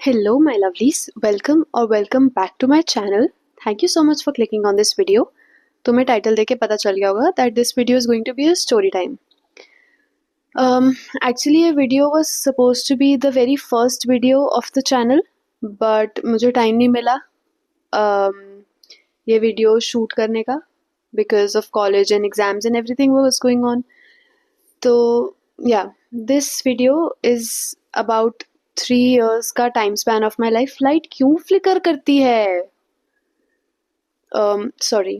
Hello, my lovelies. Welcome back to my channel. Thank you so much for clicking on this video. तुम्हें title देके पता चल गया होगा that this video is going to be a story time. Actually, a video was supposed to be the very first video of the channel, but मुझे time नहीं मिला ये video shoot करने का because of college and exams and everything was going on. तो yeah, this video is about 3 years का time span of my life. Light क्यों flicker करती है? Sorry.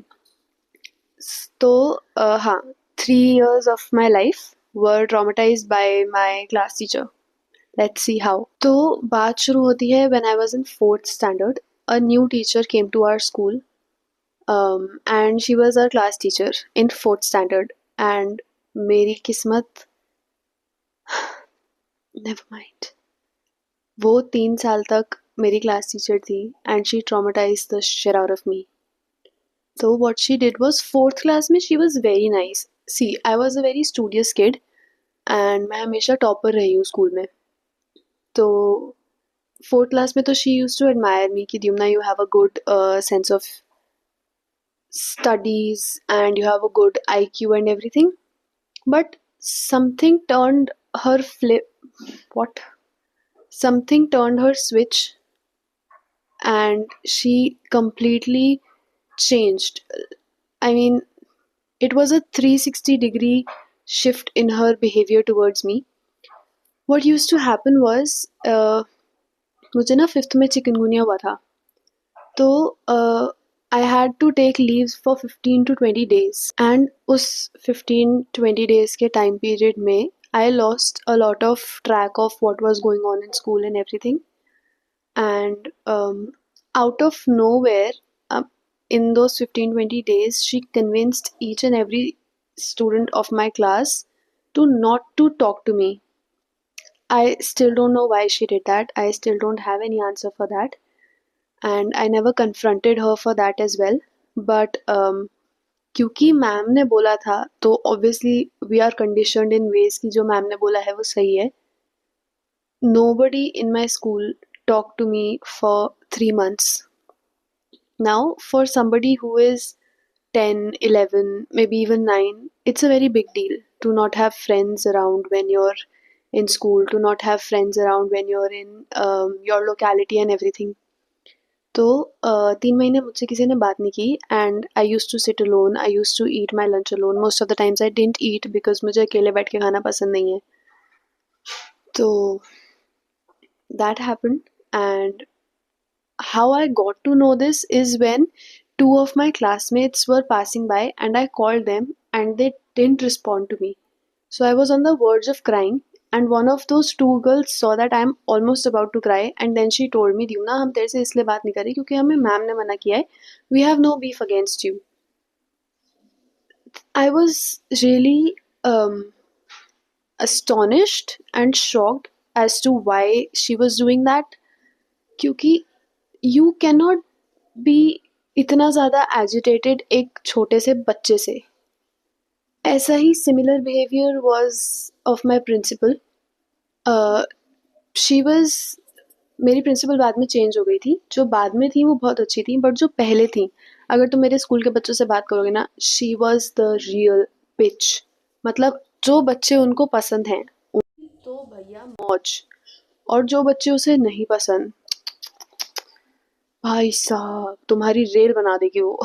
तो हाँ, 3 years of my life were traumatized by my class teacher. Let's see how. तो बात शुरू होती है when I was in 4th standard. A new teacher came to our school, and she was our class teacher in 4th standard. And मेरी किस्मत never mind. वो 3 साल तक मेरी क्लास टीचर थी and she traumatized the shit out of me. So what she did was 4th class में she was very nice. See, I was a very studious kid and मैं हमेशा topper रही हूँ स्कूल में. तो 4th class में तो she used to admire me कि Dyumna, you have a good sense of studies and you have a good IQ and everything. But something turned her Something turned her switch and she completely changed. I mean, it was a 360-degree shift in her behavior towards me. What used to happen was, मुझे ना 5th में chikungunya हुआ था. तो I had to take leaves for 15 to 20 days. And उस 15-20 days के time period में I lost a lot of track of what was going on in school and everything. And out of nowhere, in those 15-20 days, she convinced each and every student of my class to not to talk to me. I still don't know why she did that. I still don't have any answer for that. And I never confronted her for that as well. But क्योंकि ma'am ने बोला था तो obviously we are conditioned in ways कि जो ma'am ने बोला है वो सही है. Nobody in my school talked to me for 3 months. Now, for somebody who is 10, 11, maybe even 9, it's a very big deal to not have friends around when you're in school, to not have friends around when you're in your locality and everything. तो 3 महीने मुझसे किसी ने बात नहीं की and I used to sit alone, I used to eat my lunch alone. Most of the times I didn't eat because मुझे अकेले बैठ के खाना पसंद नहीं है. तो that happened, and how I got to know this is when 2 of my classmates were passing by and I called them and they didn't respond to me. So I was on the verge of crying and one of those 2 girls saw that I'm almost about to cry and then she told me, Dyumna, हम तेरे से इसलिए बात नहीं कर रही क्योंकि हमें मैम ने मना किया है. We have no beef against you. I was really astonished and shocked as to why she was doing that. क्योंकि you cannot be इतना ज़्यादा agitated एक छोटे से बच्चे से. ऐसा ही similar behavior was of my principal. She was मेरी प्रिंसिपल बाद में चेंज हो गई थी. जो बाद में थी वो बहुत अच्छी थी, बट जो पहले थी, अगर तुम मेरे स्कूल के बच्चों से बात करोगे ना, she was the real pitch. मतलब जो बच्चे उनको पसंद हैं तो भैया मौज, और जो बच्चे उसे नहीं पसंद, भाई साहब तुम्हारी रेल बना देगी वो.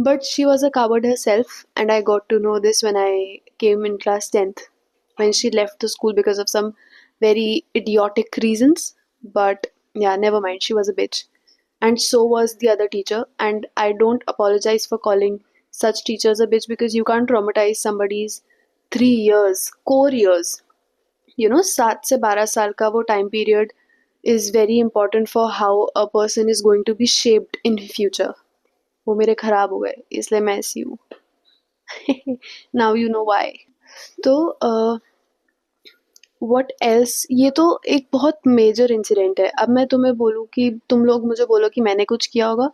But she was a coward herself, and I got to know this when I came in class 10th, when she left the school because of some very idiotic reasons. But yeah, never mind, she was a bitch. And so was the other teacher, and I don't apologize for calling such teachers a bitch because you can't traumatize somebody's 3 years, core years. You know, 7 से 12 साल का वो time period is very important for how a person is going to be shaped in future. वो मेरे खराब हो गए इसलिए मैं ऐसी हूँ. Now you know why. तो व्हाट एल्स, ये तो एक बहुत मेजर इंसिडेंट है. अब मैं तुम्हें बोलूँ कि तुम लोग मुझे बोलो कि मैंने कुछ किया होगा,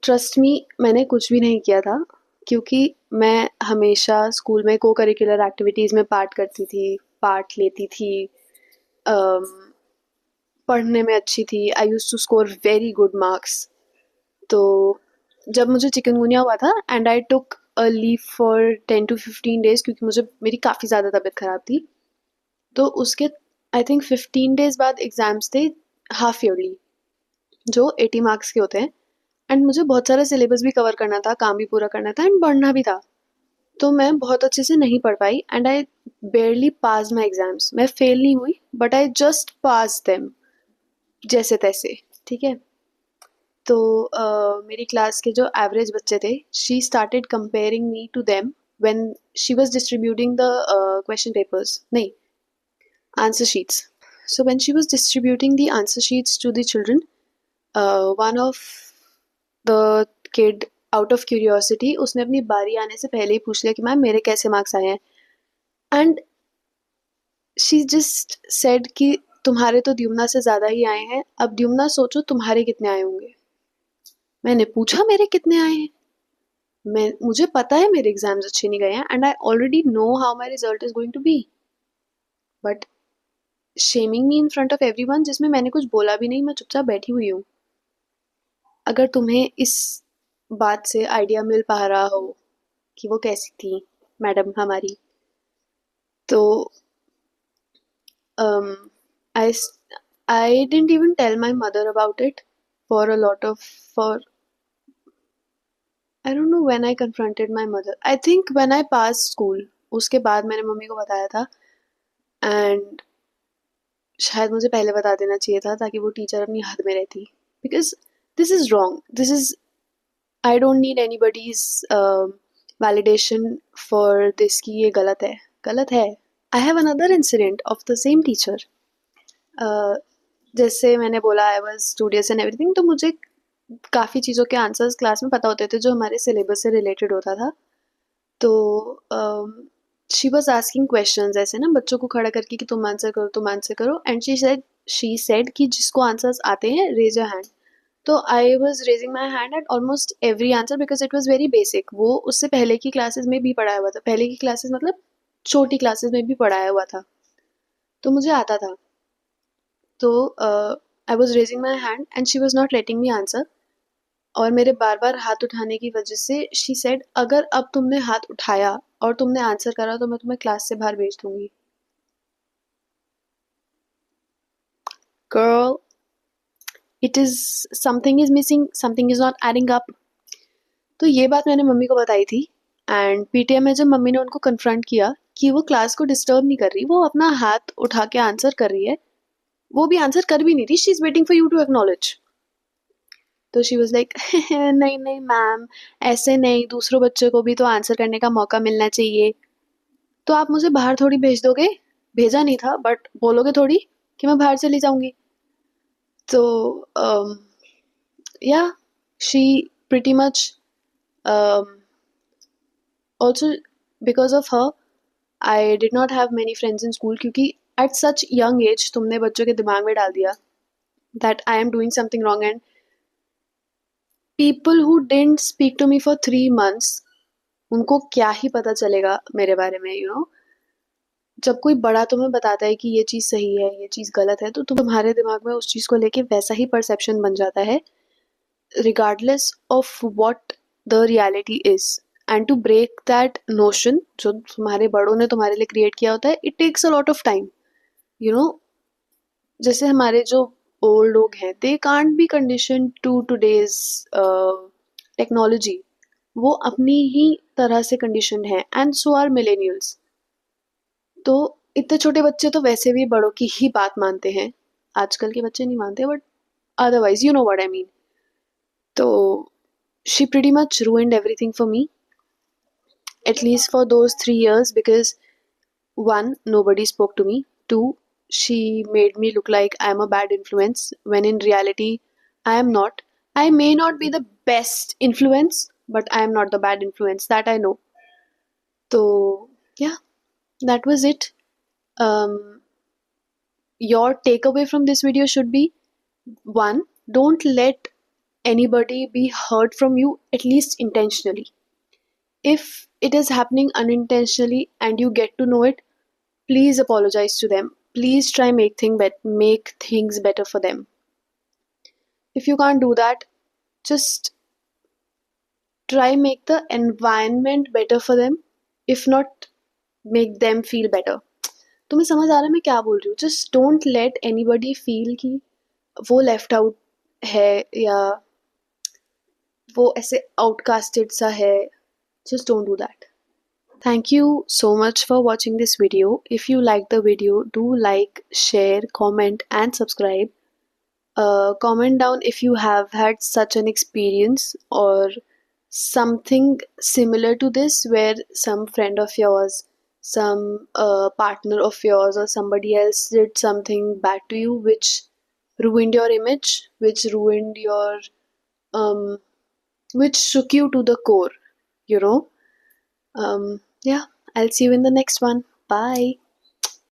ट्रस्ट मी, मैंने कुछ भी नहीं किया था. क्योंकि मैं हमेशा स्कूल में को करिकुलर एक्टिविटीज़ में पार्ट करती थी, पार्ट लेती थी. पढ़ने में अच्छी थी, I used to score very good marks. तो जब मुझे चिकनगुनिया हुआ था and I took a leave for 10 to 15 days, क्योंकि मुझे मेरी काफ़ी ज़्यादा तबीयत ख़राब थी। तो उसके आई थिंक 15 days बाद एग्ज़ाम्स थे, हाफ ईयरली, जो 80 मार्क्स के होते हैं। एंड मुझे बहुत सारा सिलेबस भी कवर करना था, काम भी पूरा करना था एंड पढ़ना भी था। तो मैं बहुत अच्छे से नहीं पढ़ पाई and I barely pass my exams. मैं फेल नहीं हुई but I just pass them, जैसे तैसे, ठीक है। तो मेरी क्लास के जो एवरेज बच्चे थे, she started comparing me to them when she was distributing the question papers, नहीं, answer sheets. So when she was distributing the answer sheets to the children, one of the kid, out of curiosity, उसने अपनी बारी आने से पहले ही पूछ लिया कि मैम मेरे कैसे मार्क्स आए हैं। एंड शी जस्ट सेड कि तुम्हारे तो द्युम्ना से ज़्यादा ही आए हैं, अब द्युम्ना सोचो तुम्हारे कितने आए होंगे। मैंने पूछा मेरे कितने आए हैं, मुझे पता है मेरे एग्जाम्स अच्छे नहीं गए हैं and I already know how my result is going to be, but shaming me in front of everyone, जिसमें मैंने कुछ बोला भी नहीं, मैं चुपचाप बैठी हुई हूँ। अगर तुम्हें इस बात से आइडिया मिल पा रहा हो कि वो कैसी थी मैडम हमारी, तो I I didn't even tell my mother about it for a lot of for I don't know when I confronted my mother. I think when I passed school, उसके बाद मैंने मम्मी को बताया था एंड शायद मुझे पहले बता देना चाहिए था ताकि वो टीचर अपनी हद में रहती, because this is wrong, this is, I don't need anybody's validation for this कि ये गलत है, गलत है। I have another incident of the same teacher. जैसे मैंने बोला I was studious and everything, तो मुझे काफ़ी चीज़ों के आंसर्स क्लास में पता होते थे जो हमारे सिलेबस से रिलेटेड होता था। तो शी वाज आस्किंग क्वेश्चंस, ऐसे ना बच्चों को खड़ा करके कि तुम आंसर करो, तुम आंसर करो, एंड शी सेड कि जिसको आंसर्स आते हैं रेज अ हैंड। तो I was raising my hand at almost every answer because it was very basic. वो उससे पहले की क्लासेस में भी पढ़ाया हुआ था, पहले की क्लासेस मतलब छोटी क्लासेस में भी पढ़ाया हुआ था, तो मुझे आता था। तो I was raising my hand and she was not letting me answer, और मेरे बार बार हाथ उठाने की वजह से शी सेड अगर अब तुमने हाथ उठाया और तुमने आंसर करा तो मैं तुम्हें क्लास से बाहर भेज दूंगी। Girl, it is, something is missing, something is not adding up. तो ये बात मैंने मम्मी को बताई थी एंड पीटीएम में जब मम्मी ने उनको कन्फ्रंट किया कि वो क्लास को डिस्टर्ब नहीं कर रही, वो अपना हाथ उठा के आंसर कर रही है, वो भी आंसर कर भी नहीं रही, she is waiting for you to acknowledge. तो शी वाज लाइक नहीं नहीं मैम, ऐसे नहीं, दूसरों बच्चों को भी तो आंसर करने का मौका मिलना चाहिए। तो आप मुझे बाहर थोड़ी भेज दोगे, भेजा नहीं था बट बोलोगे थोड़ी कि मैं बाहर चली जाऊंगी। तो या she pretty much, also because of her I did not have many friends in school, क्योंकि एट सच यंग एज तुमने बच्चों के दिमाग में डाल दिया that I am doing something wrong. And people who didn't speak to me for 3 months, उनको क्या ही पता चलेगा मेरे बारे में, यू नो। जब कोई बड़ा तुम्हें बताता है कि ये चीज़ सही है, ये चीज़ गलत है, तो तुम्हारे दिमाग में उस चीज़ को लेके वैसा ही परसेप्शन बन जाता है, regardless of what the reality is. And to break that notion जो तुम्हारे बड़ों ने तुम्हारे लिए क्रिएट किया होता है, it takes a lot of time, you know. जैसे हमारे जो ओल्ड लोग हैं, they can't be condition to today's technology, वो अपनी ही तरह से कंडीशन है, एंड सो आर मिलेनियल्स। तो इतने छोटे बच्चे तो वैसे भी बड़ों की ही बात मानते हैं, आजकल के बच्चे नहीं मानते but otherwise you know what I mean. तो she pretty much ruined everything for me, at least for those 3 years, because one, nobody spoke to me, two, she made me look like I am a bad influence when in reality I am not. I may not be the best influence, but I am not the bad influence, that I know. So yeah, that was it. um your takeaway from this video should be, one, don't let anybody be hurt from you, at least intentionally. If it is happening unintentionally and you get to know it, please apologize to them. please try make things better for them. If you can't do that, just try make the environment better for them. If not, make them feel better. तुम्हें समझ आ रहा है मैं क्या बोल रही हूँ? Just don't let anybody feel कि वो left out है या वो ऐसे outcasted सा है. Just don't do that. Thank you so much for watching this video. If you like the video, do like, share, comment and subscribe. Comment down if you have had such an experience or something similar to this where some friend of yours, some partner of yours or somebody else did something bad to you which ruined your image, which ruined your um which shook you to the core, you know. Yeah, I'll see you in the next one. Bye.